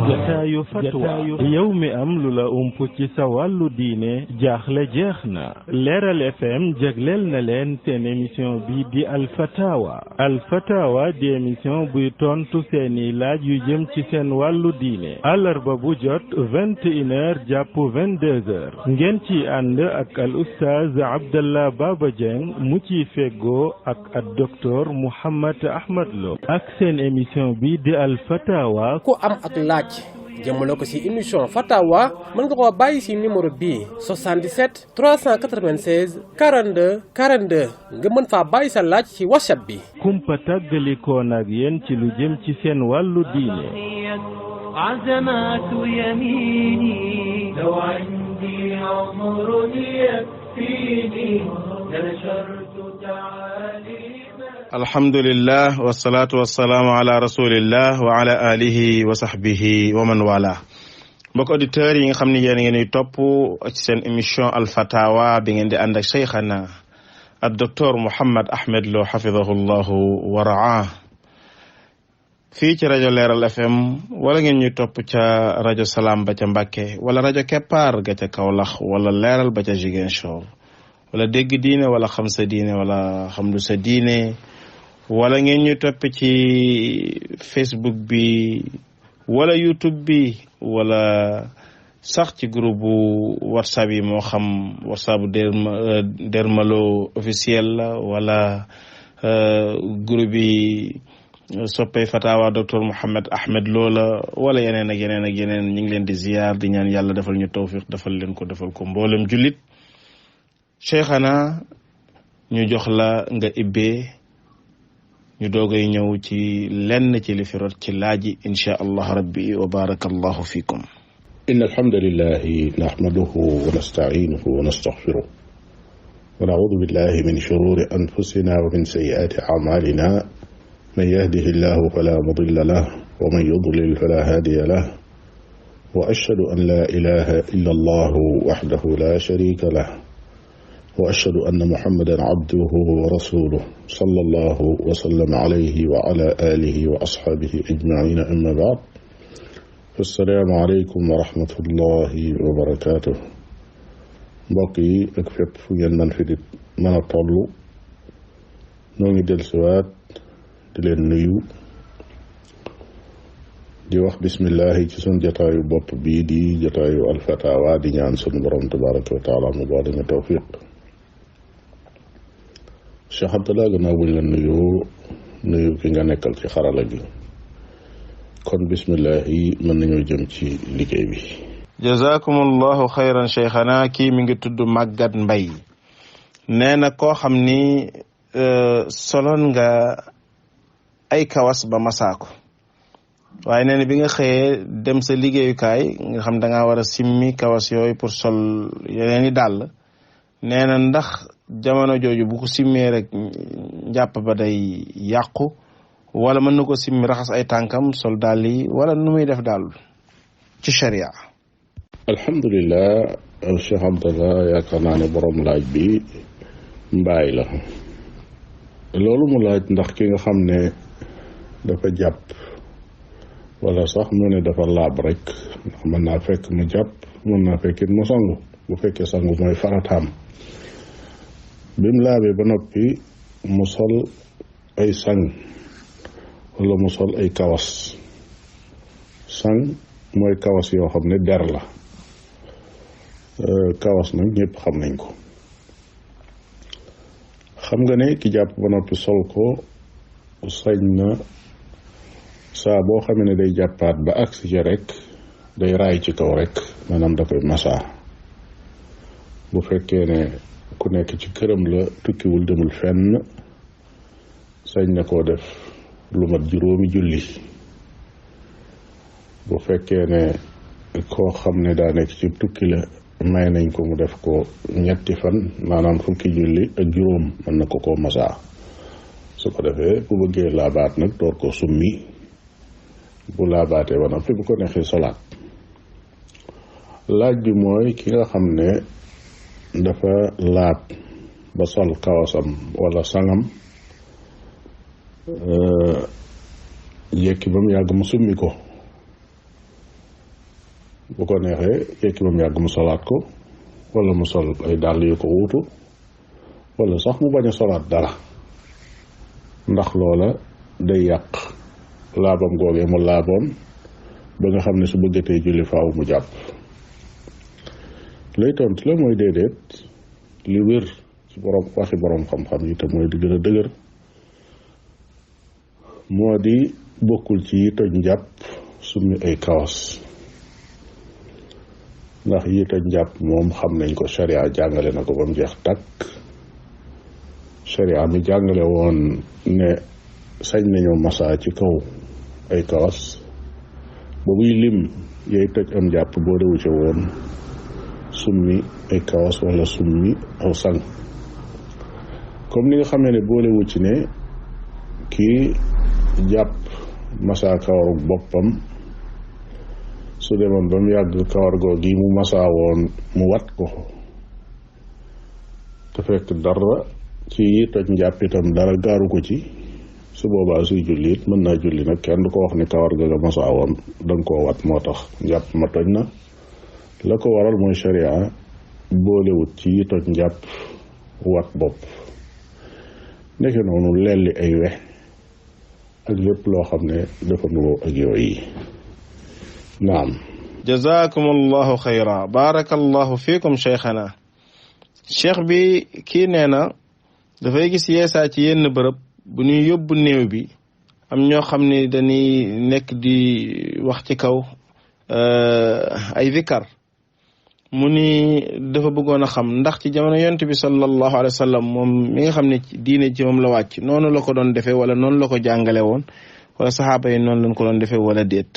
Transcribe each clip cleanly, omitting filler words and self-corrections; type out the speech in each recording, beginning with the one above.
jataayu fatwa yow mi am lu la ump ci sa wàllu diine jaaxle jeex na Leeral FM jagleel na leen seen émission bi di alfatawa di émission buy tontu seeni laaj yu jëm ci seen wàllu diine àllarba bu jot 21h jàpp 22h ngeen ci ànd ak al oustaz Abdallah Baba Dieng mu ci feggoo ak docteur Mouhammad Ahmad Lo ak seen émission bi di alfatawa. ku am ak laaj jëmale ko ci émission fatawa mën nga koo bàyyi ci numéro bii 77 396 42 42 nga mën faa bàyyi sa laaj ci whatsapp bi. kumpa tàggalikoon ak yéen ci lu jëm ci seen wàllu diine. عزمات يميني لو عندي عمر يكفيني لنشرت تعاليم. الحمد لله والصلاة والسلام على رسول الله وعلى آله وصحبه ومن والاه. mbokk auditeurs yi nga xam ne yéen ngeen di topp ci seen émission alfatawa bi ngeen di ànd ak cheikhana ak docteur Mouhammad Ahmad Lo xafidahullahu wa raah fii ci rajo Leeral FM wala ngeen ñuy topp ca rajo Salaam ba ca Mbàkke wala rajo Keppaar ga ca Kawlax wala Leeral ba ca Ziguinchor wala dégg diine wala xam sa diine wala xam lu sa diine wala ngeen ñuy topp ci Facebook bi wala YouTube bi wala sax ci groupe WhatsApp yi moo xam WhatsApp Dermaloo officiel la wala groupe yi soppay fatawa docteur Mouhammad Ahmad Lo la wala yeneen ak yeneen ak yeneen ñu ngi leen di ziyaar di ñaan yàlla defal ñu tawfiq defal leen ko defal ko mboolem jullit cheikhana ñu jox la nga ibbee ñu doogay ñëw ci lenn ci li fi rot ci laaji insha allah rabbi wa barakallahu fikum. inna alhamdulillahi nahmaduhu wa nasta'inuhu wa nastaghfiruh wa na'udhu billahi min shururi anfusina wa min sayyiati a'malina من يهده الله فلا مضل له ومن يضلل فلا هادي له وأشهد أن لا إله إلا الله وحده لا شريك له وأشهد أن محمدا عبده ورسوله صلى الله وسلم عليه وعلى آله وأصحابه أجمعين أما بعد فالسلام عليكم ورحمة الله وبركاته بقي أكفت في المنفذ من الطلو نوني دل سوات di leen nuyu di wax bismillah ci sun jotaayu bopp bii di jotaayu alfatawa di ñaan sunu borom tabaraka wa taala mu boole ñu tawfiq. Cheikh Abdallah gannaaw buñ la nuyu ki nga nekkal ci xarala gi kon bismillah mën nañoo jëm ci liggéey bi. jazakumullahu xayran cheikhana kii mi ngi tudd Maguette Mbaye nee na koo xam ni soloon nga ay kawas ba masaako waaye nee na bi nga xëyee dem sa liggéeyukaay nga xam da ngaa war a simmi kawas yooyu pour sol yeneen i dàll nee na ndax jamono jooju bu ko simmee rek njàpp ba day yàqu wala mën na ko simmi raxas ay tànkam sol dàll yi wala nu muy def daal ci sharia. alhamdulilah Cheikh Abdallah yaakaar naa ne borom laaj bi mbaay la loolu mu laaj ndax ki nga xam ne dafa jàpp wala sax mu ne dafa laab rek ndax mën naa fekk mu jàpp mën naa fekkit mu sangu bu fekkee sangu mooy farataam bi mu laabee ba noppi mu sol ay sang wala mu sol ay kawas sang mooy kawas yoo xam ne der la kawas nag ñëpp xam nañ ko xam nga ne ki jàpp ba noppi sol ko sañ na saa boo xamee ne day jàppaat ba agsi ci rek day raay ci kaw rek maanaam da koy masaa bu fekkee ne ku nekk ci këram la tukkiwul demul fenn sañ na koo def lu mat juróomi julli bu fekkee ne koo xam ne daa nekk ci tukki la may nañ ko mu def ko ñetti fan maanaam fukki julli ak juróom mën na ko masaa su ko defee bu bëggee laabaat nag door ko summi bu laabaatee ba noppi bu ko neexee solaat. laaj bi mooy ki nga xam ne dafa laab ba sol kawasam wala sangam yekki ba mu yàgg mu summi ko bu ko neexee yekki ba mu yàgg mu solaat ko wala mu sol ay dàll yu ko wuutu wala sax mu bañ a solaat dara ndax loola day yàq laabam googee mu laaboon ba nga xam ne su bëggatee julli faaw mu jàpp. lay tontu la mooy déedéet li wér ci waxi borom xam-xam yi te mooy di gën a dëgër moo di bokkul ci yi toj njàpp summi ay kawas ndax yi toj njàpp moom xam nañ ko sharia jàngale na ko ba mu jeex takk. sharia mi jàngale woon ne sañ nañoo masaa ci kaw ay kawas ba buy lim yay toj am njàpp boo dewu ca woon summi ay kawas wala summi aw sang comme ni nga xamee ne boolewu ci ne kii jàpp masaa kawaru boppam su demoon ba mu yàgg kawar googu yi mu masaa woon mu wat ko te fekk dara ci yi toj njàpp itam dara gaaru ko ci su boobaa suy julli it mën naa julli nag kenn du ko wax ne kawar ga nga masaa woon danga koo wat moo tax njàpp ma toj na. la ko waral mooy sharia boolewut ci yi toj njàpp wat bopp nekk noonu lelli ay we ak lépp loo xam ne dafa nuroo ak yooyu. naam. jazakum allahu xayra barakallahu fiikum cheikhana. cheikh bi kii nee na dafay gis yeesaa ci yenn bërëb bu ñuy yóbbu néew bi am ñoo xam ne dañuy nekk di wax ci kaw ay zikar mu ni dafa bëggoon a xam ndax ci jamono yonent bi sallallahu alayhi wa sallam moom mi nga xam ne diine ci moom la wàcc noonu la ko doon defee wala noonu la ko jàngale woon wala saxaaba yi noonu lañ ko doon defee wala déet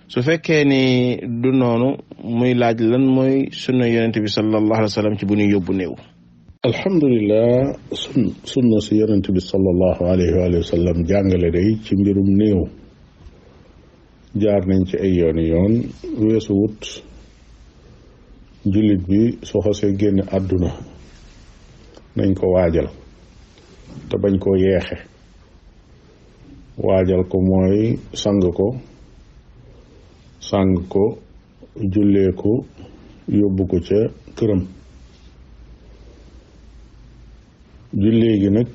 su fekkee ni du noonu muy laaj lan mooy sunna yonent bi sallallahu alayhi wa sallam ci bu ñuy yóbbu néew. alhamdulilah sunna si yonent bi sallallahu alayhi wa sallam jàngale day ci mbirum néew jaar nañ ci ay yoon weesu wut jullit bi soo xasee génn àdduna nañ ko waajal te bañ koo yeexe. waajal ko mooy sang ko jullee ko yóbbu ko ca këram. jullee gi nag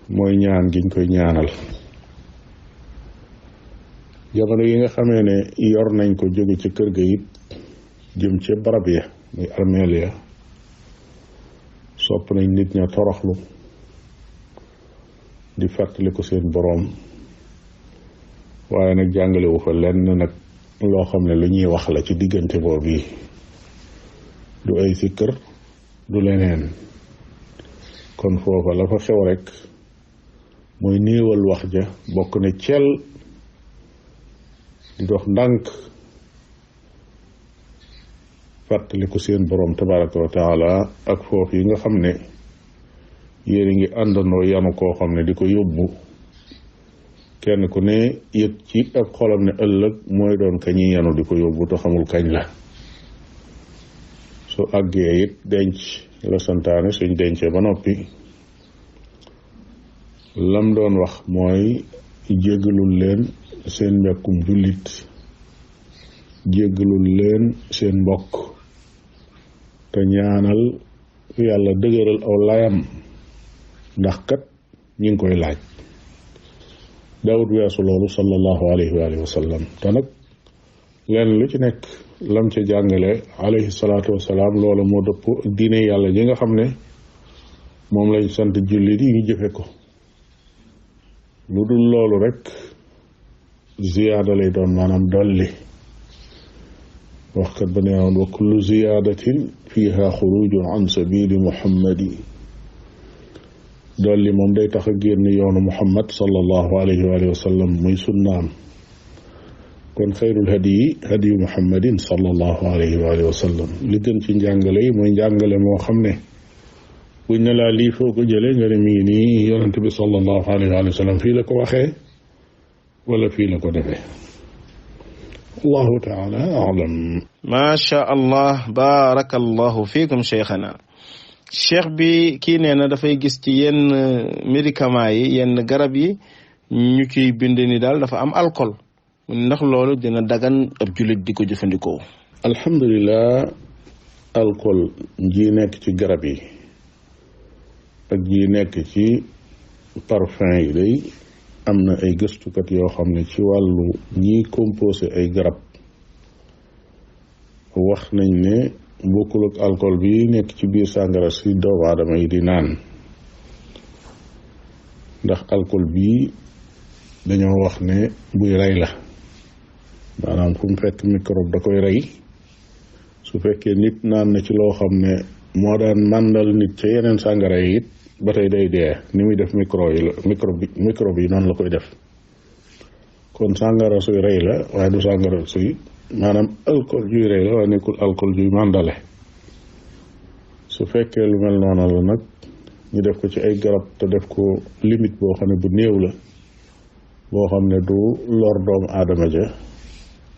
mooy ñaan giñ koy ñaanal. jamono yi nga xamee ne yor nañ ko jóge ca kër ga it jëm ca barab ya muy armeel ya sopp nañ nit ña toroxlu di fàttali ko seen boroom waaye nag jàngalewu fa lenn nag loo xam ne lu ñuy wax la ci diggante boobu yi du ay sikkër du leneen kon foofa la fa xew rek mooy néewal wax ja bokk ne cel di dox ndànk fàttali ko seen boroom tabaraka wa taala ak foofu yi nga xam ne yéen a ngi àndandoo yanu koo xam ne di ko yóbbu kenn ku ne yëg ci ak xolam ne ëllëg mooy doon kañi yanu di ko yóbbu te xamul kañ la. su àggee it denc la santaane suñ dencee ba noppi lam doon wax mooy jéggalul leen seen mbokkum jullit jéggalul leen seen mbokk te ñaanal yàlla dëgëral aw layam ndax kat ñi ngi koy laaj. daawut weesu loolu sallallahu alayhi wa sallam te nag leen lu ci nekk lam ca jàngale alayhi salaatu wasalaam loola moo dëpp diine yàlla ji nga xam ne moom lañ sant jullit yi ñu jëfe ko. lu dul loolu rek ziyaada lay doon maanaam dolli. waxkat ba nee woon wa kullu ziyaadatin fiha xurujun an sabili muhammadi. dolli moom day tax a génn yoonu muhammad sallallahu alayhi wa sallam muy sunnaam. kon xayrul hadiyu muhammadin sallallahu alayhi wa sallam li gën ci njàngale yi mooy njàngale moo xam ne buñ ne laa lii foo ko jëlee nga ne mi ngi nii yonent bi sallallahu alayhi wa sallam fii la ko waxee wala fii la ko defee. allahu taala alam. macha allah barakallahu fiikum cheikhana. cheikh bi kii nee na dafay gis ci yenn médicaments yi yenn garab yi ñu ciy bind ni daal dafa am alcool ndax loolu dina dagan ab jullit di ko jëfandikoo. alhamdulilah alcool ji nekk ci garab yi ak ji nekk ci parfum yi day am na ay gëstukat yoo xam ne ci wàllu ñiy composé ay garab wax nañ ne bokkul ak alcool bi nekk ci biir sàngara si doomu aadama yi di naan ndax alcool bii dañoo wax ne buy rey la maanaam fu mu fekk microbe da koy rey su fekkee nit naan na ci loo xam ne moo daan màndal nit ca yeneen sàngara yi it ba tey day dee ni muy def microbe yi noonu la koy def kon sàngara suy rey la waaye du sàngara suy maanaam alcool juy rey la waaye nekkul alcool juy màndale su fekkee lu mel noonu la nag ñu def ko ci ay garab te def ko limite boo xam ne bu néew la boo xam ne du lor doomu aadama ja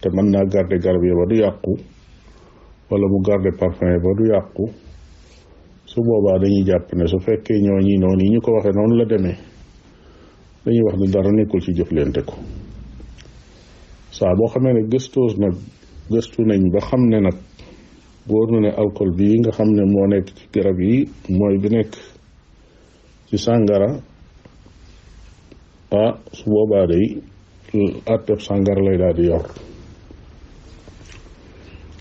te mën naa garder garab yi ba du yàqu wala mu garder parfum yi ba du yàqu su boobaa dañuy jàpp ne su fekkee ñooñi noonu yi ñu ko waxee noonu la demee dañuy wax ne dara nekkul ci jëflante ko saa boo xamee ne gëstu nañ ba xam ne nag wóor na ne alcool bii nga xam ne moo nekk ci garab yi mooy bi nekk ci sàngara su boobaa day àtteb sàngara lay daal di yor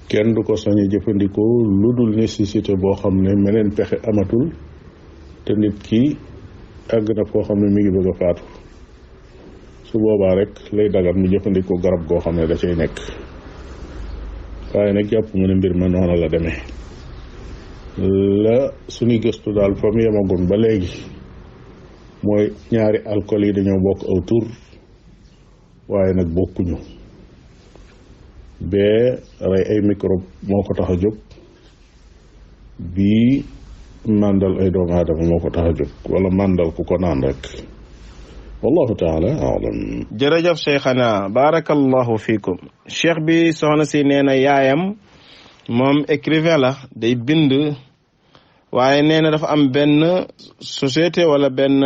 kenn du ko sañ a jëfandikoo lu dul nécessité boo xam ne meneen pexe amatul te nit ki àgg na foo xam ne mi ngi bëgg a faatu su boobaa rek lay dagan mu jëfandikoo garab goo xam ne da cay nekk waaye nag jàpp mu ne mbir ma noonu la demee la suñu gëstu daal fa mu yemagun ba léegi mooy ñaari alcool yi dañoo bokk aw tur waaye nag bokkuñu bee rey ay microbe moo ko tax a jóg bii màndal ay doomu aadama moo ko tax a jóg wala màndal ku ko naan rek wallahu taala alam. jërëjëf cheikhana barakallahu fiikum. cheikh bi soxna si nee na yaayam moom écrivain la day bind waaye nee na dafa am benn société wala benn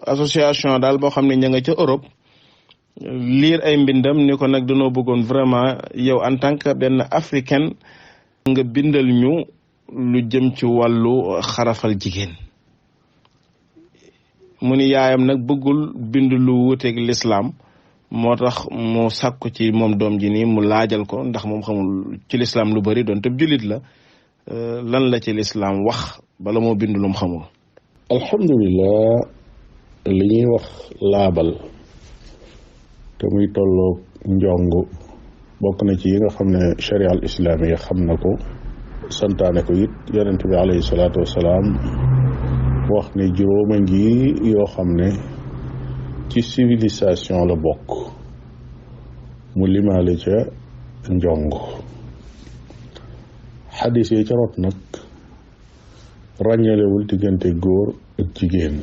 association daal boo xam ne ña nga ca Europe liir ay mbindam ni ko nag dañoo bëggoon vraiment yow en tant que benn africaine nga bindal ñu lu jëm ci wàllu xarafal jigéen mu ni yaayam nag bëggul bind lu wuteeg l'islam moo tax mu sàkku ci moom doom ji nii mu laajal ko ndax moom xamul ci l'islam lu bari doon te jullit la lan la ci l'islam wax bala moo bind lu mu xamul. alhamdulilah li ñuy wax laabal te muy tolloog njong bokk na ci yi nga xam ne sharia al islaamiya xam na ko santaane ko it yonent bi alayhi salaatu wasalaam wax ne juróoma ngi yoo xam ne ci civilisation la bokk mu limaale ca njong xadis yi ca rot nag ràññalewul diggante góor ak jigéen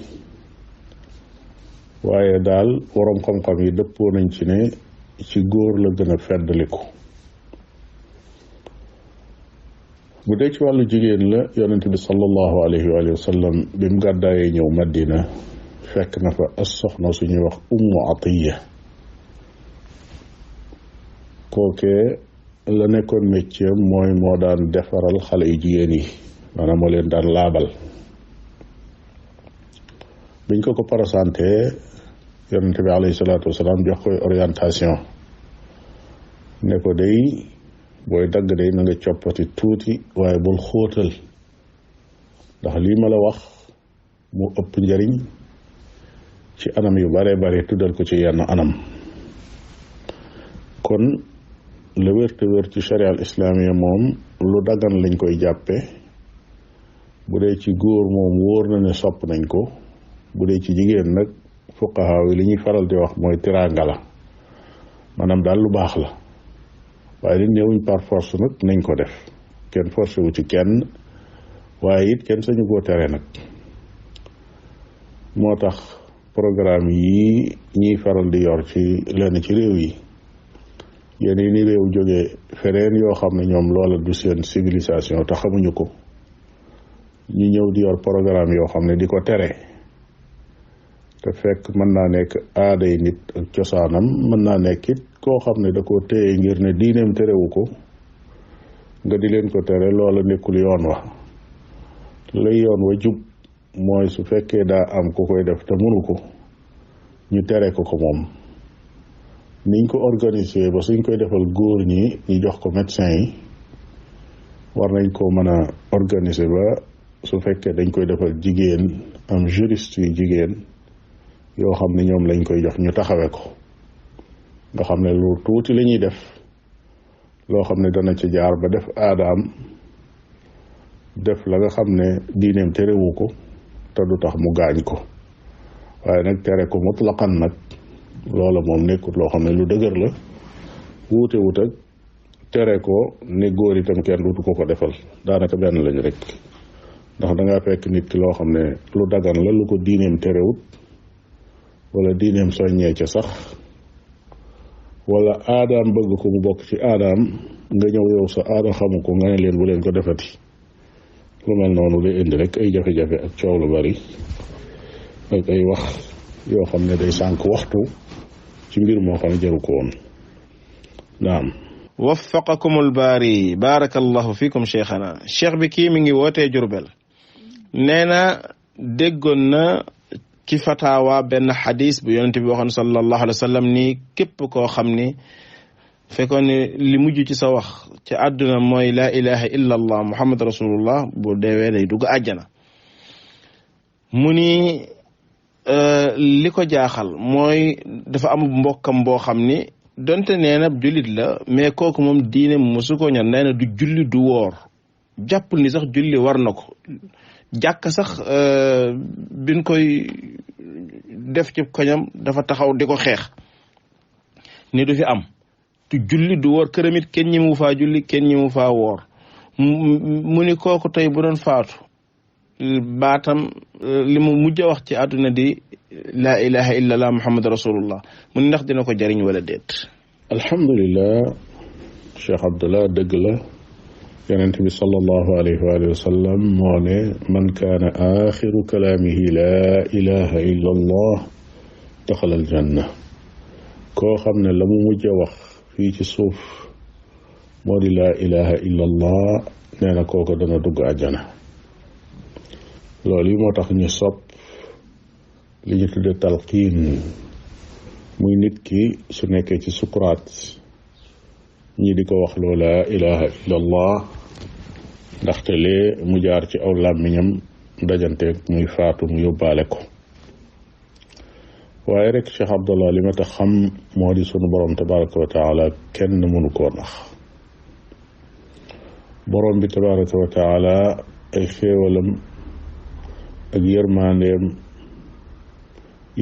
waaye daal waroom xam-xam yi dëppoo nañ ci ne ci góor la gën a feddaliku bu dee ci wàllu jigéen la yonent bi sallallahu alayhi wa sallam bi mu gàddaayee ñëw Madina fekk na fa as soxna suñuy wax Ummu Atiya kookee la nekkoon métier mooy moo daan defaral xale yu jigéen yi maanaam moo leen daan laabal biñ ko présenté yonent bi alayhi salaatu wasalaam jox koy orientation ne ko day booy dagg day na nga coppati tuuti waaye bul xóotal ndax lii ma la wax mu ëpp njariñ ci anam yu bare bare tuddal ko ci yenn anam kon la wér te wér ci sharia al islaamiya moom lu dagan lañ koy jàppe bu dee ci góor moom wóor na ne sopp nañ ko bu dee ci jigéen nag fuqaha yi li ñuy faral di wax mooy tiraanga la maanaam daal lu baax la waaye li néewuñ par force nag nañ ko def kenn forcé wu ci kenn waaye it kenn sañu koo tere nag moo tax programme yi ñiy faral di yor ci lenn ci réew yi yéen yi ni réew jógee feneen yoo xam ne ñoom loola du seen civilisation te xamuñu ko ñu ñëw di yor programme yoo xam ne di ko tere te fekk mën naa nekk aaday nit ak cosaanam, mën naa nekk it koo xam ne da koo téye ngir ne diineem terewu ko nga di leen ko tere, loola nekkul yoon wa. lay yoon wa jub mooy su fekkee daa am ku koy def te mënu ko, ñu tere ko moom. niñ ko organiser ba suñ koy defal góor ñi ñu jox ko médecin yi, war nañ koo mën a organiser ba su fekkee dañ koy defal jigéen, am juriste yu jigéen yoo xam ne ñoom lañ koy jox ñu taxawe ko, nga xam ne lu tuuti la ñuy def loo xam ne dana ci jaar ba def aadaam, def la nga xam ne diineem terewu ko te du tax mu gaañ ko. waaye nag tere ko mutlaqan nag, loola moom nekkut loo xam ne lu dëgër la, wuute wut ak tere ko ne góor itam kenn dutu ko defal, daanaka benn lañ rek. ndax dangaa fekk nit ki loo xam ne lu dagan la, lu ko diineem terewut wala diineem soññee ca sax, wala aadaam bëgg ko mu bokk ci aadaam, nga ñëw yow sa aada xamu ko nga ne leen bu leen ko defati. lu mel noonu lay indi rek ay jafe-jafe ak coow lu bari ak ay wax yoo xam ne day sànq waxtu ci mbir moo xam ne jaru ko woon. naam. waffaqakumul baari, barakallahu fikum cheikhana. cheikh bi kii mi ngi wootee Jurbel, nee na déggoon na ci fatawa benn xadis bu yonente bi waxoon sallallahu alayhi wa sallam ni képp koo xam ni fekkoon ni li mujj ci sa wax ci àdduna mooy laa ilaha illa allah muhammad rasulullah, bu deewee day dugg àjjana. mu ni li ko jaaxal mooy dafa am mbokkam boo xam ni donte nee na jullit la, mais kooku moom diine mosu ko ñor. nee na du julli du woor, jàppul ni sax julli war na ko. jàkk sax bin koy def ci koñam dafa taxaw di ko xeex ni du fi am. du julli du woor, këram it kenn ñi mu faa julli, kenn ñi mu faa woor. mu ni kooku tey bu doon faatu, baatam li mu mujj a wax ci àdduna di laa ilaha illa allah muhammad rasulullah, mu ni ndax dina ko jariñ wala déet. alhamdulillah Cheikh Abdallah, dëgg la yonent bi sallallahu alayhi wa sallam moo ne man kaana axiru kalaamihi laa ilaha illa allah daxala aljanna. koo xam ne la mu mujj a wax fii ci suuf moo di laa ilaha illa allah, nee na kooku dana dugg àjjana. loolu yi moo tax ñu sopp li ñu tudde talqiin, muy nit ki su nekkee ci sukuraat ñi di ko wax loo laa ilaha illa allah, ndaxte lee mu jaar ci aw làmmiñam dajanteeg muy faatu mu yóbbaale ko. waaye rek Cheikh Abdallah, li ma tax xam moo di sunu borom tabaraka wa taala kenn mënu koo nax. borom bi tabaraka wa taala ay xéewalam ak yërmandeem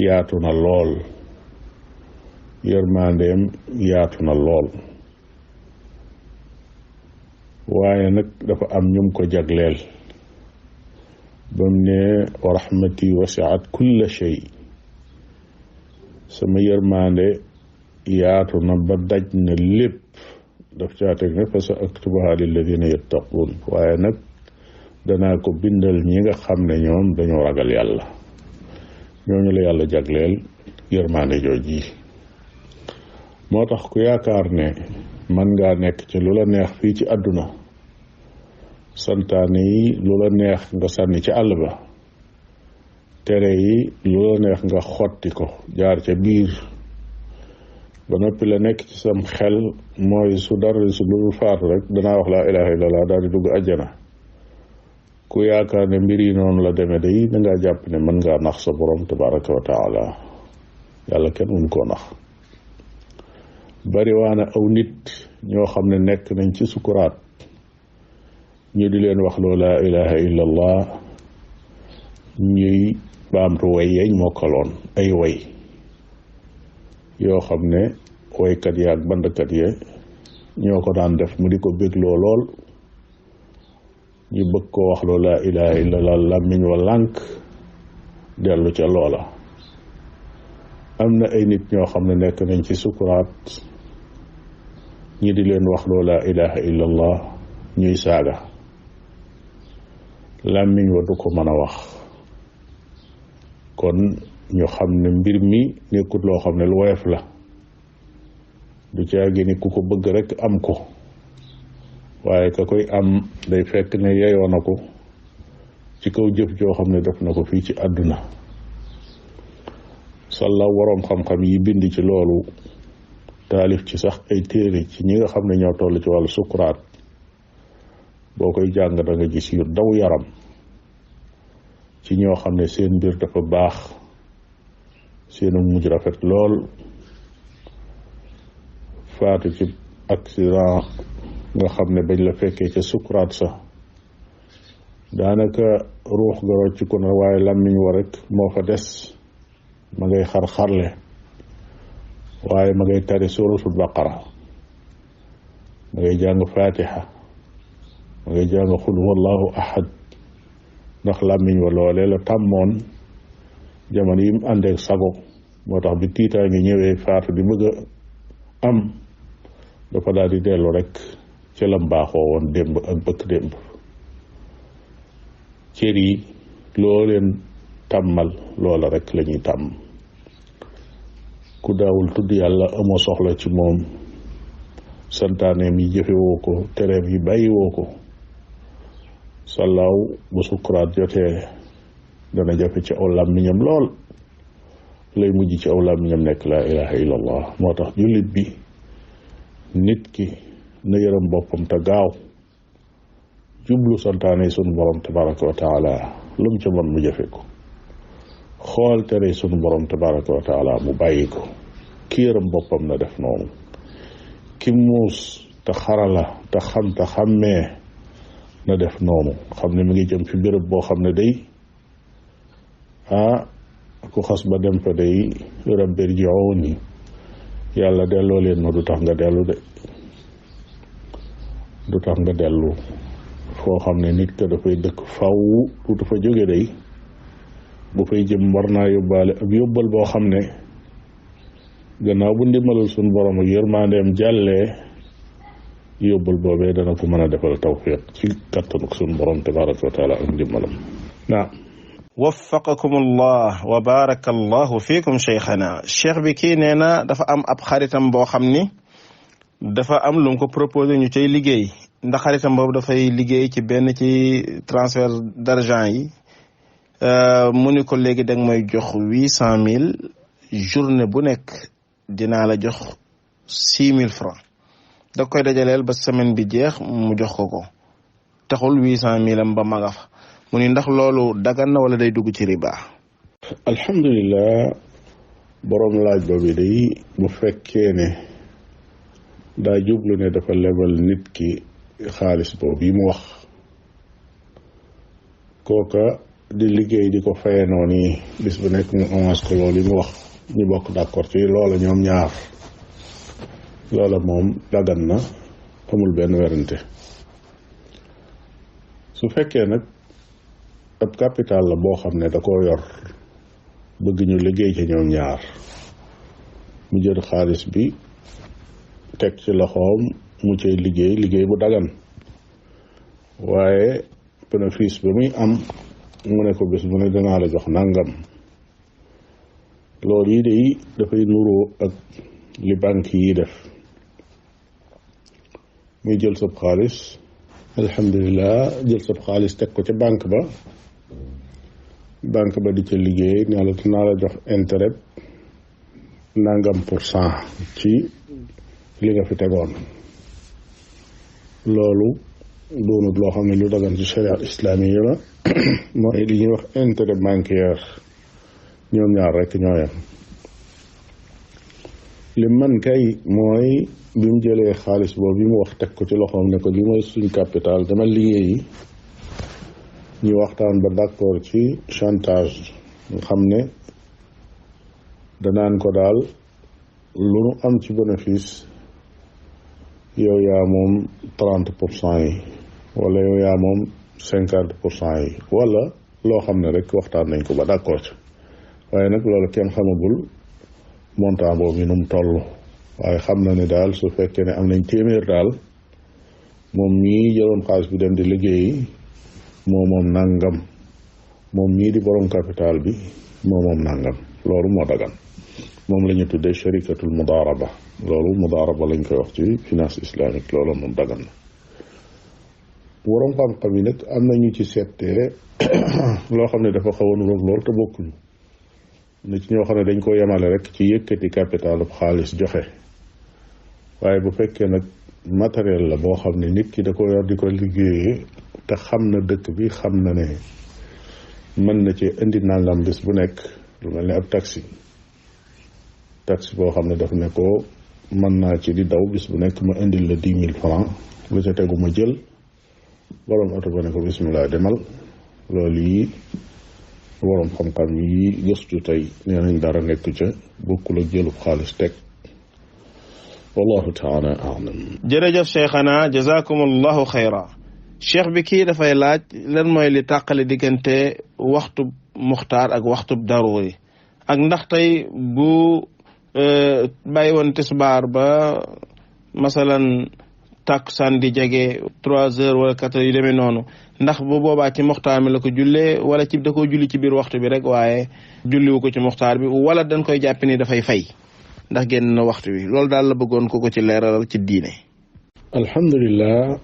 yaatu na lool, yërmandeem yaatu na lool. waaye nag dafa am ñum ko jagleel bam ne wa rahmati wasi'at kulla shay, sama yërmande yaatu na ba daj na lépp. daf caa teg ne fa sa aktubuha lilladina yattaquun, waaye nag danaa ko bindal ñi nga xam ne ñoom dañoo ragal yàlla. ñooñu la yàlla jagleel yërmande jooji. moo tax ku yaakaar ne man ngaa nekk ci lu la neex fii ci àdduna, santaane yi lu la neex nga sànni ci àll ba, tere yi lu la neex nga xotti ko jaar ca biir, ba noppi la nekk ci sam xel mooy su dara su lu faatu rek danaa wax laa ilaha illallah daal di dugg àjjana. ku yaakaar ne mbir yi noonu la demee day dangaa jàpp ne mën ngaa nax sa borom tabaraka wa taala. yàlla kenn mun koo nax. bari waana aw nit ñoo xam ne nekk nañ ci sukuraat ñu di leen wax loo laa ilaha illallah, ñuy baamtu way yeñ mokkaloon, ay way yoo xam ne waykat ya ak bandkat ya ñoo ko daan def mu di ko bégloo lool. ñu bëgg koo wax loo laa ilaha illallah, làmmiñ wa lànk dellu ca loola. am na ay nit ñoo xam ne nekk nañ ci sukuraat ñi di leen wax loo laa ilaha illallah, ñuy saaga, làmmiñ wa du ko mën a wax. kon ñu xam ne mbir mi nekkut loo xam ne lu woyof la du caagi ni ku ko bëgg rek am ko waaye ka koy am day fekk ne yeyoo na ko ci kaw jëf joo xam ne def na ko fii ci àdduna salla waroom xam-xam yi bind ci loolu taalif ci sax ay téere ci ñi nga xam ne ñoo toll ci wàllu sukuraat boo koy jàng da nga gis yu daw yaram ci ñoo xam ne seen mbir dafa baax seenu mujj rafet lool faatu ci accident nga xam ne bañ la fekkee ca sukuraat sax daanaka ruux ga rocc ko na waaye làmmiñ wa rek moo fa des ma ngay xar-xarle waaye ma ngay tari suratul baqara ma ngay jàng fatiha ma ngay jàng xul wallahu ahad ndax làmmiñ wa loolee la tàmmoon jamono yi mu àndeek sago moo tax bi tiitaa ngi ñëwee faatu di bëgg a am dafa daal di dellu rek ci lam baaxoo woon démb ak bëkk démb cër yi loo leen tàmmal loola rek la ñuy tàmm ku daawul tudd yàlla amoo soxla ci moom santaaneem yi jëfewoo ko tereem yi bàyyiwoo ko sallaaw bu sukuraat jotee dana jafe ci aw làmmiñam lool lay mujj ci aw làmmiñam nekk laa ilaha illallah moo tax jullit bi nit ki na yërëm boppam te gaaw jublu santaane sunu borom tabaraka wa taala lu mu ca mën mu jëfe ko xool tere sunu borom tabaraka wa taala mu bàyyi ko ki yërëm boppam na def noonu ki muus te xarala te xam te xàmmee na def noonu xam ne mi ngi jëm fi béréb boo xam ne day ku xas ba dem fa day rabbi irji'uuni yàlla delloo leen ma du tax nga dellu de du tax nga dellu foo xam ne nit ka dafay dëkk faw du dafa jóge day bu fay jëm war naa yóbbaale ab yóbbal boo xam ne gannaaw bu ndimbalul suñ borom ak yërmandeem jàllee yóbbal boobee dana ko mën a defal tawfiq ci kattanuk suñ borom tabaraka wa taala ak ndimbalam naam waffaqakum allah wa baraka allahu fiikum cheikhana cheikh bi kii nee na dafa am ab xaritam boo xam ni dafa am lu mu ko proposé ñu cay liggéey ndax xaritam boobu dafay liggéey ci benn ci transfert d'argent yi mu ni ko léegi danga may jox 800,000 journée bu nekk dinaa la jox 6,000 francs da koy dajaleel ba semaine bi jeex mu jox ko taxul 800,000 am ba maga fa mu ni ndax loolu dagan na wala day dugg ci riba. alhamdulilah borom laaj ba bi day bu fekkee ne daa jublu ne dafa lebal nit ki xaalis boobu yi mu wax kooka di liggéey di ko faye noonu yi bis bu nekk mu avance ko loolu yi mu wax ñu bokk d'accord ci loola ñoom ñaar loola moom dagan na amul benn werante su fekkee nag ab capital la boo xam ne da koo yor bëgg ñu liggéey ci ñoom ñaar mu jël xaalis bi teg ci loxoom mu cay liggéey bu dagan waaye bénéfice ba muy am mu ne ko bés bu ne danaa la jox nangam loolu yi de dafay nuroo ak li banque yi def muy jël sab xaalis alhamdulilah jël sab xaalis teg ko ca banque ba di ca liggéey ne la dinaa la jox intérêt nangam % ci li nga fi tegoon loolu doonut loo xam ne lu dagan ci sharia islamiya la mooy li ñuy wax intérêt bancaire ñoom ñaar rek ñoo yem li man kay mooy bi mu jëlee xaalis boobu bi mu wax teg ko ci loxoom ne ko li mooy suñ capital dama liggéeyi ñu waxtaan ba d'accord ci chantage nga xam ne danaan ko daal lu nu am ci bénéfice yow yaa moom 30% yi wala yow yaa moom 50% yi wala loo xam ne rek waxtaan nañ ko ba d'accord ci waaye nag loolu kenn xamagul montant boobu yi nu mu toll waaye xam na ne daal su fekkee ne am nañ téeméer daal moom mii jëloon xaalis bi dem di liggéeyi moom nangam moom mii di borom capital bi moom nangam loolu moo dagan moom la ñu tuddee sharikatul mudaaraba loolu mudaaraba lañ koy wax ci finance islamique loolu moom dagan na waroom xam-xam yi nag am na ñu ci settee loo xam ne dafa xaw a nuroog loolu te bokkuñu na ci ñoo xam ne dañ ko yemale rek ci yëkkati capital xaalis joxe waaye bu fekkee nag matériel la boo xam ne nit ki da ko yor di ko liggéeyee te xam na dëkk bi xam na ne mën na ci indi nangam bis bu nekk lu mel ne ab taxi boo xam ne daf ne ko mën naa ci di daw bis bu nekk ma indil la 10 000 francs lu ca tegu ma jël borom oto ba ne ko bismillah demal loolu yi borom xam-xam yi gëstu tey nee nañ dara nekk ca bokkul ak jëlub xaalis teg wallahu taala alam. jërëjëf cheikhana jazakumullahu xayra. cheikh bi kii dafay laaj lan mooy li tàqale diggante waxtu muxtaar ak waxtu daruri ak ndax tey bu bàyyi woon tisbaar ba masalan takkusaan di jege 3 heures wala 4 heures yu demee noonu ndax bu boobaa ci muxtaar mi la ko jullee wala ci da koo julli ci biir waxtu bi rek waaye julliwu ko ci muxtaar bi wala dañ koy jàpp ni dafay fay ndax génn na waxtu wi loolu daal la bëggoon ko ci leeralal ci diine. alhamdulilah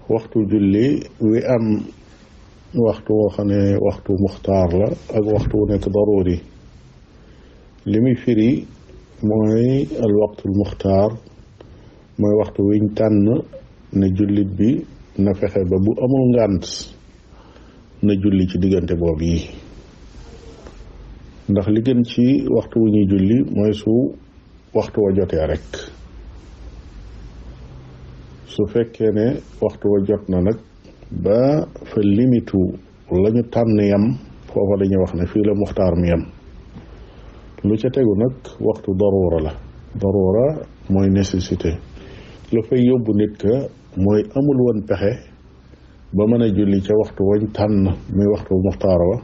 waxtu julli wi am waxtu woo xam ne waxtu muxtaar la ak waxtu wu nekk daruri li muy firi mooy al waxtul muxtaar mooy waxtu wiñ tànn ne jullit bi na fexe ba bu amul ngànt na julli ci diggante boobu yi ndax li gën ci waxtu wu ñuy julli mooy su waxtu wa jotee rek su fekkee ne waxtu wa jot na nag ba fa limitu lañu tànn yam foofa dañuy wax ne fii la muxtaar mi yam lu ca tegu nag waxtu daruura la daruura mooy nécessité la fay yóbbu nit ka mooy amul woon pexe ba mën a julli ca waxtu wañ tànn muy waxtu muxtaar wa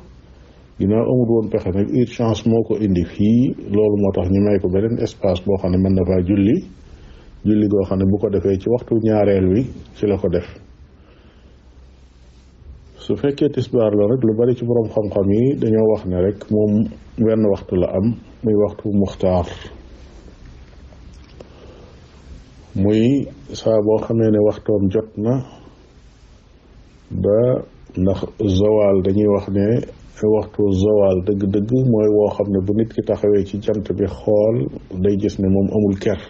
ginnaaw amul woon pexe nag urgence moo ko indi fii loolu moo tax ñu may ko beneen espace boo xam ne mën na faa julli goo xam ne bu ko defee ci waxtu ñaareel wi ci la ko def su fekkee tisbaar la rek lu bari ci boroom xam-xam yi dañoo wax ne rek moom wenn waxtu la am muy waxtu muxtaar muy saa boo xamee ne waxtoom jot na ba ndax zawal dañuy wax ne waxtu zawal dëgg-dëgg mooy woo xam ne bu nit ki taxawee ci jant bi xool day gis ne moom amul ker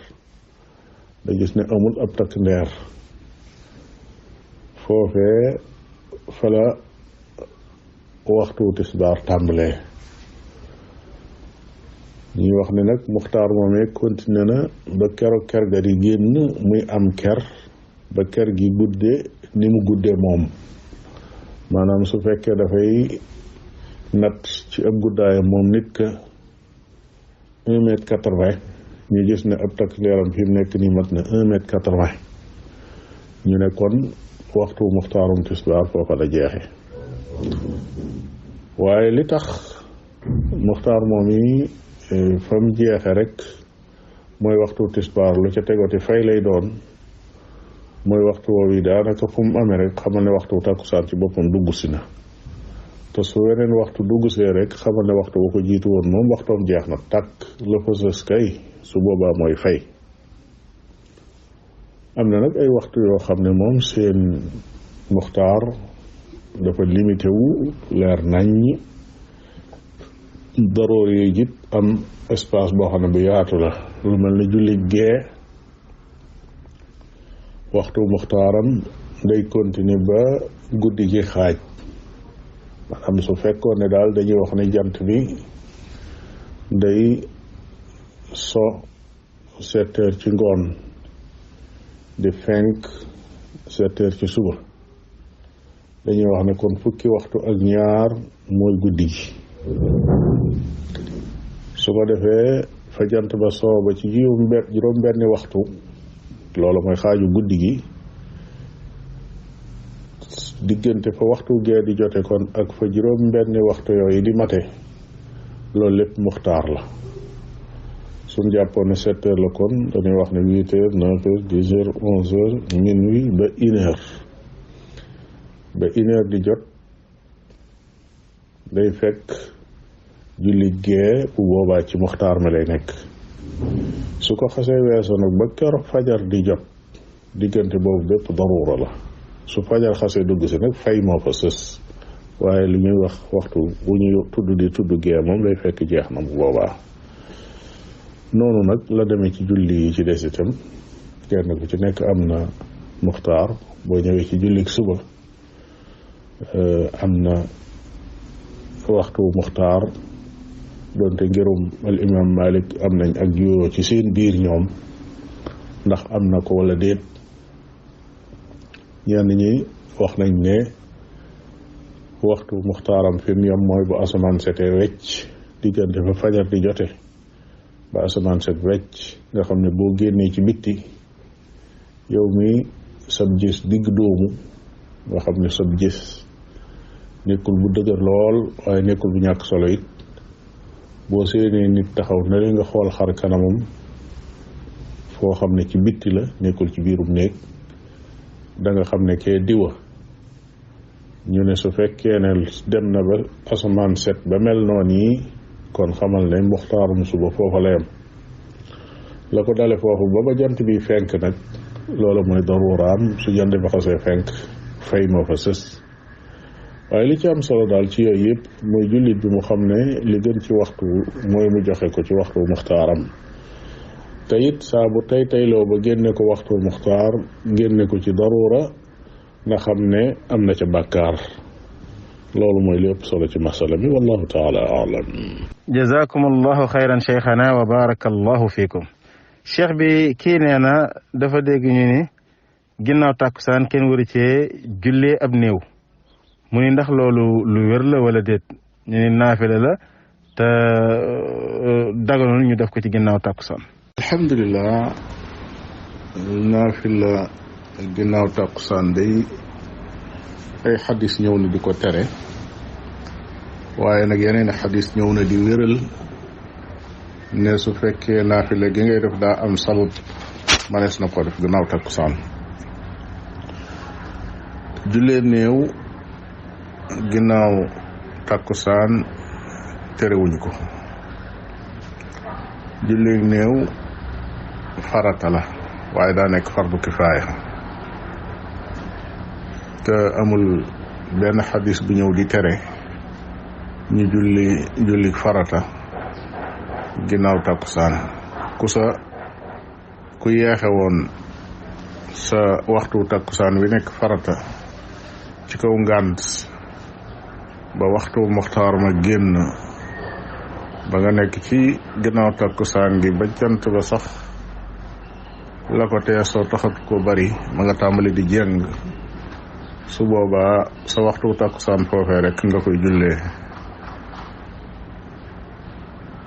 day gis ne amul ab takk ndeer foofee fa la waxtu tisbaar tàmbalee ñuy wax ne nag muxtaar moomee continué na ba keroog ker ga di génn muy am ker ba ker gi guddee ni mu guddee moom maanaam su fekkee dafay nat ci ab guddaayam moom nit ka 1m80 ñu gis ne ab takk leeram fi mu nekk nii mat na 1m80 ñu ne kon waxtu muxtaarum tisbaar foofa la jeexe waaye li tax muxtaar moom yi fa mu jeexe rek mooy waxtu tisbaar lu ca tegoti fay lay doon mooy waxtu woowu yi daanaka fu mu amee rek xamal ne waxtu takkusaan ci boppam dugg si na te su weneen waxtu dugg see rek xamal ne waxtu bu ko jiitu woon moom waxtoom jeex na tàkk la fa sës kay su boobaa mooy fay am na nag ay waxtu yoo xam ne moom seen muxtaar dafa limité wu leer naññi daroor yooyu jit am espace boo xam ne bu yaatu la lu mel ne julli gee waxtu muxtaaram day continuer ba guddi gi xaaj maanaam su fekkoon ne daal dañuy wax ne jant bi day so 7 heures ci ngoon di fenk 7 heures ci suba dañuy wax ne kon fukki waxtu ak ñaar mooy guddi gi su ko defee fa jant ba soo ba ci juróom benni waxtu loolu mooy xaaju guddi gi diggante fa waxtu gee di jote kon ak fa juróom benni waxtu yooyu di mate loolu lépp muxtaar la suñ jàppoon ne 7 heures la kon dañuy wax ne 8 heures 9 heures 10 heures 11 heures minuit ba 1 heure ba 1 heure di jot day fekk julli gee bu boobaa ci muxtaar mi lay nekk. su ko xasee weesoo nag ba keroog fajar di jot diggante boobu bépp daruura la. su fajar xasee dugg si nag fay moo fa sës waaye li ñuy wax waxtu bu ñuy tudd gee moom lay fekk jeex na bu boobaa. noonu nag la demee ci julli yi ci des itam kenn ku ci nekk am na muxtaar. boo ñëwee ci jullik suba am na waxtu muxtaar doonte ngirum al imam Malik am nañ ak juyoo ci seen biir ñoom ndax am na ko wala déet. ñenn ñi wax nañ ne waxtu muxtaaram fi mu yem mooy bu asamaan setee wecc diggante fa fajar di jote ba asamaan set wecc nga xam ne boo génnee ci bitti yow mi sab gis digg doomu nga xam ne sab gis nekkul bu dëgër lool waaye nekkul bu ñàkk solo it boo séenee nit taxaw na li nga xool xar kanamam foo xam ne ci bitti la nekkul ci biirum néeg da nga xam ne kee diwa. ñu ne su fekkee ne dem na ba asamaan set ba mel noonu yi kon xamal ne muxtaarum suba foofa la yem. la ko dale foofu ba jant bi fenk nag loolu mooy daruraam. su jant ba xasee fenk fay moo fa sës. waaye li ci am solo daal ci yooyu yëpp mooy jullit bi mu xam ne li gën ci waxtu mooy mu joxe ko ci waxtu muxtaaram. te it saa bu tayloo ba génne ko waxtu muxtaar génne ko ci darura nga xam ne am na ca bàkkaar. loolu mooy li ëpp solo ci masala bi wallahu taala alam. jazakum allahu xayran cheikhana wa baraka allahu fiikum. cheikh bi kii nee na dafa dégg ñu ni ginnaaw tàkkusaan kenn waru cee jullee ab néew mu ni ndax loolu lu wér la wala déet. ñu ni naafila la te daganul ñu def ko ci ginnaaw tàkkusaan. alhamdulilah naafila ginnaaw tàkkusaan day ay xadis ñëw na di ko tere waaye nag yeneen xadis ñëw na di wéral ne su fekkee naafila gi ngay def daa am sabab manees na ko def ginnaaw tàkkusaan. jullee néew ginnaaw tàkkusaan terewuñu ko. jullee néew farata la waaye daa nekk fardu kifaaya te amul benn xadis bu ñëw di tere ñu julli farata ginnaaw tàkkusaan. ku yeexe woon sa waxtu tàkkusaan wi nekk farata ci kaw ngànt ba waxtu muxtaar ma génn ba nga nekk ci ginnaaw tàkkusaan gi ba jant ba sax la ko teesoo taxat ko bari ma nga tàmbali di jeng su boobaa sa waxtu tàkkusaan foofee rek nga koy jullee.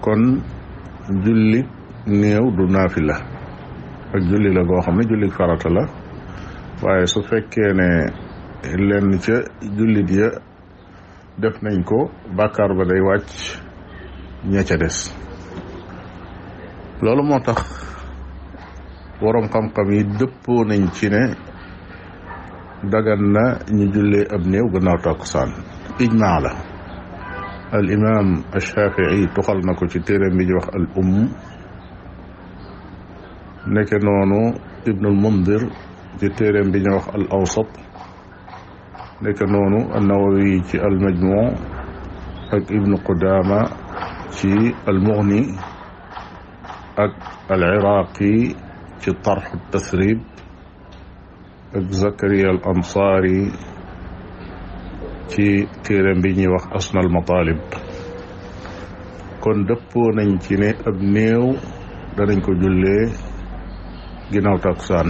kon julli néew du naafila ak julli la goo xam ne julli farata la waaye su fekkee ne lenn ca jullit ya def nañ ko bàkkaar ba day wàcc ña ca des. loolu moo tax waroom xam-xam yi dëppoo nañ ci ne dagan na ñu jullee ab néew gannaaw takkusaan. ijmaa la. al imam Shafii tuxal na ko ci téeréem bi ñu wax al nekke noonu ibnul Mundir ci téeréem bi ñu wax al awsat nekke noonu an-Nawawi ci al majmuu ak ibnu Qudaama ci al mughni ak al Iraaqi ci tarx tasrib ak Zakariya al Ansaari ci téeréem bi ñuy wax asnal matalib. kon dëppoo nañ ci ne ab néew danañ ko jullee ginnaaw takkusaan.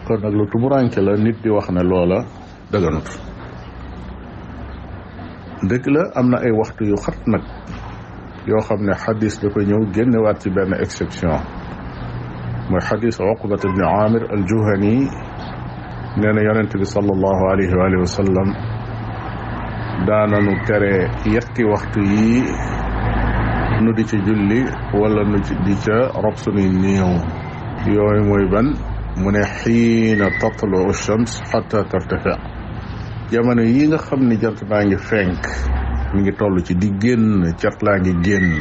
kon nag lu tumuranke la nit di wax ne loola daganut. dëgg la am na ay waxtu yu xat nag yoo xam ne xadis dafa ñëw génnewaat ci benn exception mooy xadis Uqbat ibn Amir al-Juhani nee na yonent bi sallallahu alayhi wa alihi wa sallam daananu tere yetti waxtu yi nu di ci julli wala nu di ca rob sunuy néew. yooyu mooy ban mu ne xiina tatlu shams xata tartafi, jamono yi nga xam ne jant baa ngi fenk mi ngi toll ci di génn cat laa ngi génn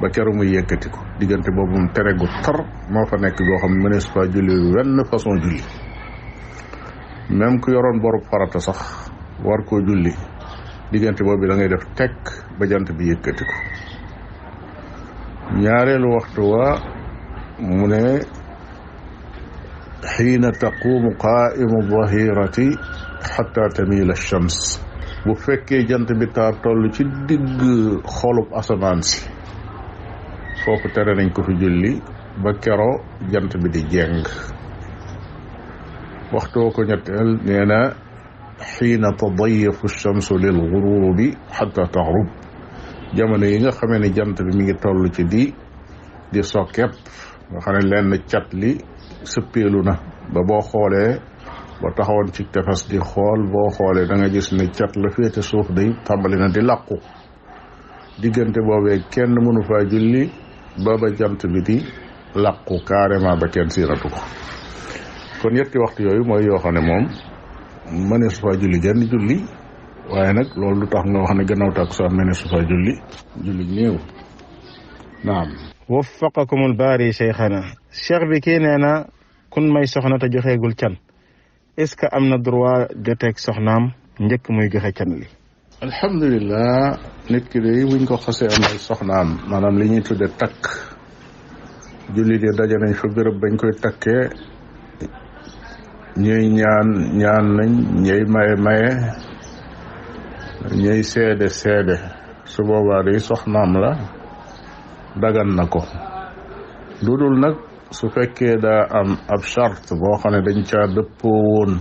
ba keroog muy yëkkati ko diggante boobu moom tere gu tar moo fa nekk goo xam ne mënees fa julli wenn façon julli même ku yoroon borub farata sax war koo julli diggante boobu da ngay def tekk ba jant bi yëkkati ko ñaareelu waxtu wa mu ne xiina taquumu qaaimu dahirati xatta tamila shams bu fekkee jant bi taa toll ci digg xolub asamaan si foofu tere nañ ko fi julli ba kero jant bi di jeng waxtoo ko ñetteel nee na xiina tadayafu shamsu lil gurubi xatta taxrub jamono yi nga xamee ne jant bi mi ngi toll ci di sokkepp nga xam ne lenn cat li sëppeelu na ba boo xoolee boo taxawoon ci tefes di xool boo xoolee da nga gis ne cat la féete suuf day tàmbali na di làqu diggante boobee kenn mënu faa julli ba jant bi di làqu carrément ba kenn siiratu ko kon yetti waxtu yooyu mooy yoo xam ne moom mënees faa julli genn julli waaye nag loolu lu tax nga wax ne gannaaw takkusaan mënees faa julli néew naam waffaqakumul baari cheikhana cheikh bi kii nee na kun may soxna te joxeegul can est-ce que am na droit joteeg soxnaam njëkk muy joxe can li alhamdulilah nit ki de buñ ko xasee am ay soxnaam maanaam li ñuy tudde takk julli de daje nañ fa béréb bañ koy takkee ñuy ñaan nañ ñuy maye ñuy seede su boobaa de soxnaam la dagan na ko lu dul nag su fekkee daa am ab charte boo xam ne dañ caa dëppoo woon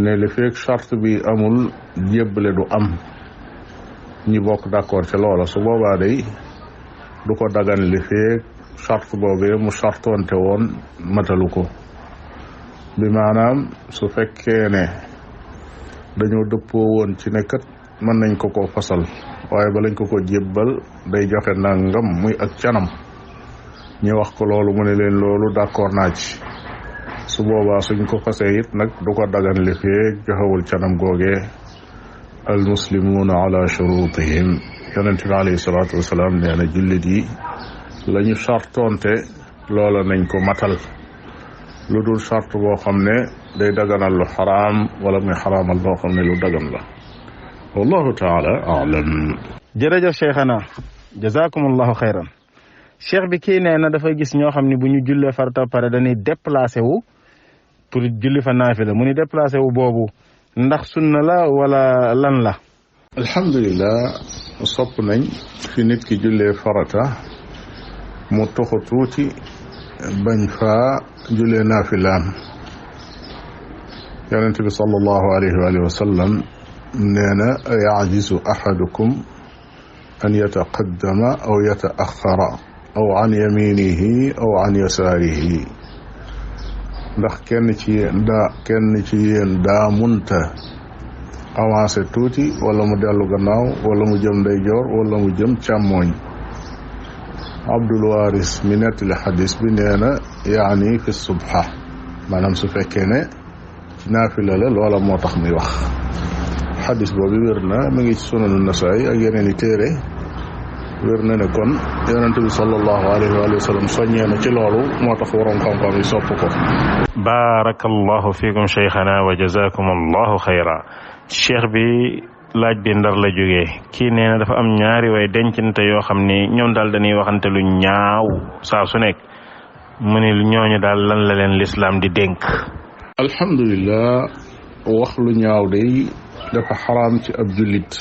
ne li fekk charte bi amul jébbale du am ñi bokk d'accord ca loola su boobaa day du ko dagan li fekk charte boobee mu chartoonte woon matalu ko bi maanaam su fekkee ne dañoo dëppoo woon ci ne kat mën nañ ko fasal waaye ba lañ ko jébbal day joxe nangam muy ak canam ñu wax ko loolu mu ne leen loolu d'accord naa ci su boobaa suñ ko fasee it nag du ko dagan li feek joxewul canam googee al muslimuuna ala shurutihim yonente bi alayhi salaatu wasalaam nee na jullit yi la ñu sartoonte loola nañ ko matal lu dul charte boo xam ne day daganal lu xaraam wala muy xaraamal loo xam ne lu dagan la wallahu taala alam jërëjëf cheikhana jazakumullahu xayran cheikh bi kii nee na dafay gis ñoo xam ne bu ñu jullee farata pare dañuy déplacé wu pour julli fa naafila mu ni déplacé wu boobu ndax sunna la wala lan la alhamdulilah sopp nañ fi nit ki jullee farata mu toxu tuuti bañ fa jullee naafilaam yonent bi sallallahu alayhi wa sallam nee na yajizu ahadukum an yataqaddama aw yataaxara aw an yaminihi aw an yasaarihi ndax kenn ci yéen daa munta avancé tuuti wala mu dellu gannaaw wala mu jëm ndeyjoor wala mu jëm càmmooñ Abdul Waris mi nettali xadis bi nee na yaani fi subha maanaam su fekkee ne ci naafila la loola moo tax muy wax xadis boobu wér na mi ngi ci sunanu Nasaay ak yeneen i téere wér na ne kon yonente bi sallallahu alayhi wa sallam soññee na ci loolu moo tax waroon xam-xam yi sopp ko barakallahu fiikum cheikhana wa jazakum allahu xayra cheikh bi laaj bi Ndar la jógee kii nee na dafa am ñaari way dencante yoo xam ni ñoom daal dañuy waxante lu ñaaw saa su nekk mu ni ñooñu daal lan la leen lislaam di dénk alhamdulillah wax lu ñaaw day dafa xaraam ci ab jullit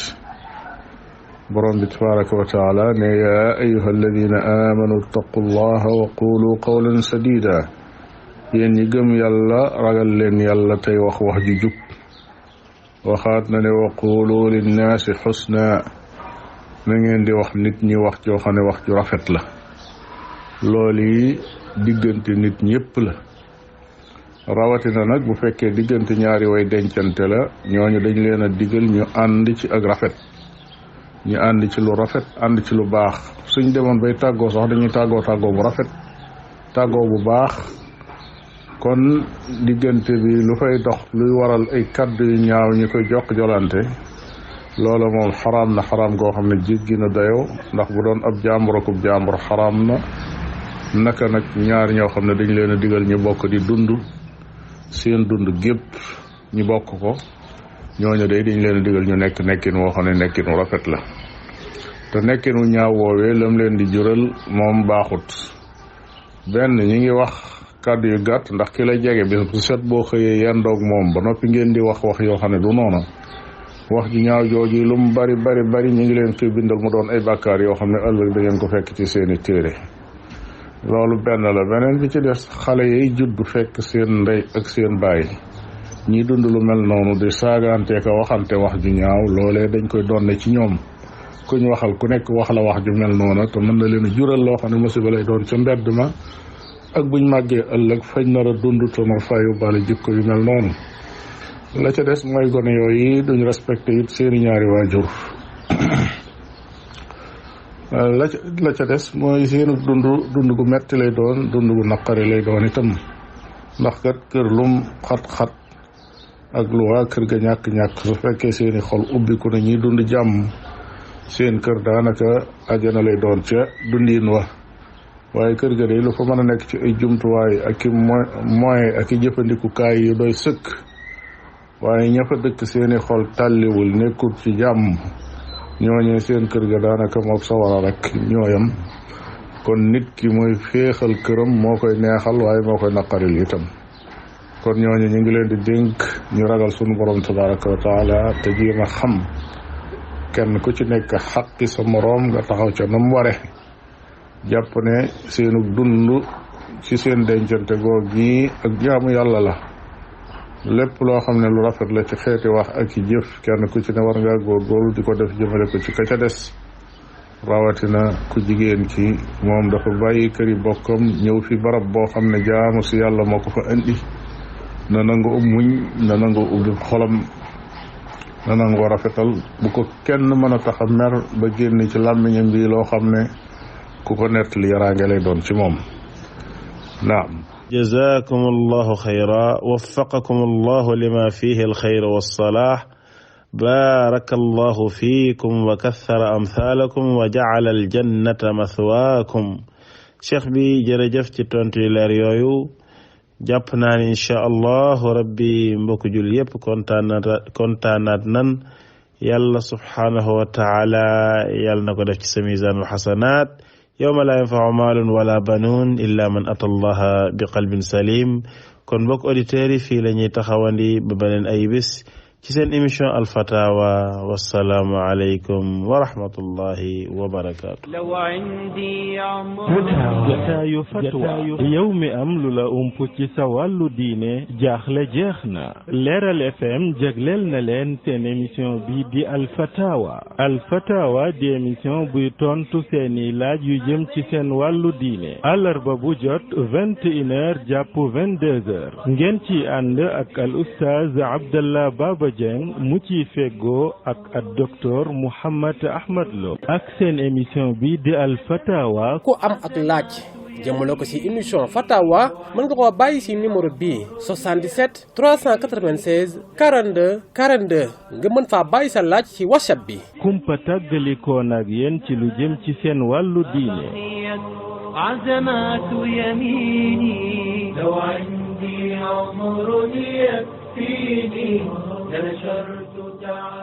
borom bi tabaraka wa taala ne yaa ayuha alladina amanu ittaqu llaha wa qulu qawlan sadida yéen ñi gëm yàlla ragal leen yàlla tey wax ju jub waxaat na ne wa qulu linnaasi xusna na ngeen di wax nit ñi wax joo xam ne wax ju rafet la loolu yi diggante nit ñëpp la rawatina nag bu fekkee diggante ñaari way dencante la ñooñu dañ leen a digal ñu ànd ci ak rafet ñu ànd ci lu rafet ànd ci lu baax suñ demoon bay tàggoo sax dañuy tàggoo bu rafet tàggoo bu baax kon diggante bi lu fay dox luy waral ay kaddu yu ñaaw ñu koy jokk jolante loola moom xaraam na xaraam goo xam ne jéggi na dayoo ndax bu doon ab jàmbur akub jàmbur xaraam na naka nag ñaar ñoo xam ne dañ leen a digal ñu bokk di dund seen dund gépp ñu bokk ko ñooñu day dañ leen a digal ñu nekkin woo xam ne nekkin wu rafet la te nekkin wu ñaaw woowee lam leen di jural moom baaxut benn ñi ngi wax kàddu yu gàtt ndax ki la jege bis bu set boo xëyee yendoog moom ba noppi ngeen di wax yoo xam ne du noona wax ji ñaaw jooju lu mu bari ñu ngi leen koy bindal mu doon ay bàkkaar yoo xam ne ëllëg da ngeen ko fekk ci seeni téere loolu benn la beneen bi ci des xale yi juddu fekk seen ndey ak seen baay ñi dund lu mel noonu di saagante ka waxante wax ju ñaaw loolee dañ koy donne ci ñoom kuñ waxal ku nekk wax la wax ju mel noonu te mën na leen a jural loo xam ne musiba lay doon ca mbedd ma ak buñ màggee ëllëg fañ nar a dund te nar fa yóbbaale jikko yu mel noonu la ca des mooy gone yooyu duñ respecté it seeni ñaari waajur la ca des mooy seenu dund gu metti lay doon dund gu naqari lay doon itam ndax kat kër lum xat-xat ak lu waa kër ga ñàkk-ñàkk su fekkee seeni xol ubbiku na ñuy dund jàmm seen kër daanaka àjjana lay doon ca dundiin wa waaye kër ga day lu fa mën a nekk ci ay jumtuwaay ak i moyen ak i jëfandikukaay yu doy sëkk waaye ña fa dëkk seeni xol tàlliwul nekkul ci jàmm ñooñee seen kër ga daanaka mook sawara rek ñooyam kon nit ki mooy féexal këram moo koy neexal waaye moo koy naqaril itam kon ñooñu ñu ngi leen di dénk ñu ragal sunu borom tabaraka wa taala te jéem a xam kenn ku ci nekk xaqi sa moroom nga taxaw ca nam ware jàpp ne seenu dund ci seen dencante goog gi ak jaamu yàlla la lépp loo xam ne lu rafet la ci xeeti wax ak i jëf kenn ku ci ne war ngaa góorgóorlu di ko def jëmale ko ci ka ca des rawatina ku jigéen ki moom dafa bàyyi këri bokkam ñëw fi barab boo xam ne jaamu si yàlla moo ko fa indi na nangoo muñ na nangoo ubbi xolam na nangoo rafetal bu ko kenn mën a tax a mer ba génn ci làmmiñam bi loo xam ne ku ko nettali yaraange lay doon ci moom naam jazakum allahu xayra waffaqakum allahu lima fihi alxayr wassalah baraka allahu fiikum wa kathara amthalakum wa jacala aljannata mathwaakum cheikh bi jërëjëf ci tontu yu leer yooyu jàpp naa ni incha allahu rabbi mbokk jul yépp kontaanaat nan yàlla subhaanahu wa taala yàlla na ko def ci sa miisaanul xasanaat yawma laa yanfau maalun wala banuun illa man ata allaha bi qalbin salim kon mbokk auditeurs yi fii la ñuy taxawandi ba beneen ay bis ci seen émission alfatawa wassalaamu aleykum wa rahmatullahi wa barakaatu. jataayu fatwa yow mi am lu la ump ci sa wàllu diine jaaxle jeex na Leeral FM jagleel na leen seen émission bi di alfatawa di émission buy tontu seeni laaj yu jëm ci seen wàllu diine àllarba bu jot 21h jàpp 22h ngeen ci ànd ak al oustaz Abdallah Baba Dieng mu ci feggoo ak docteur Mouhammad Ahmad Lo ak seen émission bi di al fatawa ku am ak laaj jëmale ko ci émission fatawa mën nga koo bàyyi ci numéro bii 77 396 42 42 nga mën faa bàyyi sa laaj ci whatsapp bi kumpa tàggalikoon ak yéen ci lu jëm ci seen wàllu diine عزمات يميني لو عندي عمر يكفيني لنشرت تعالي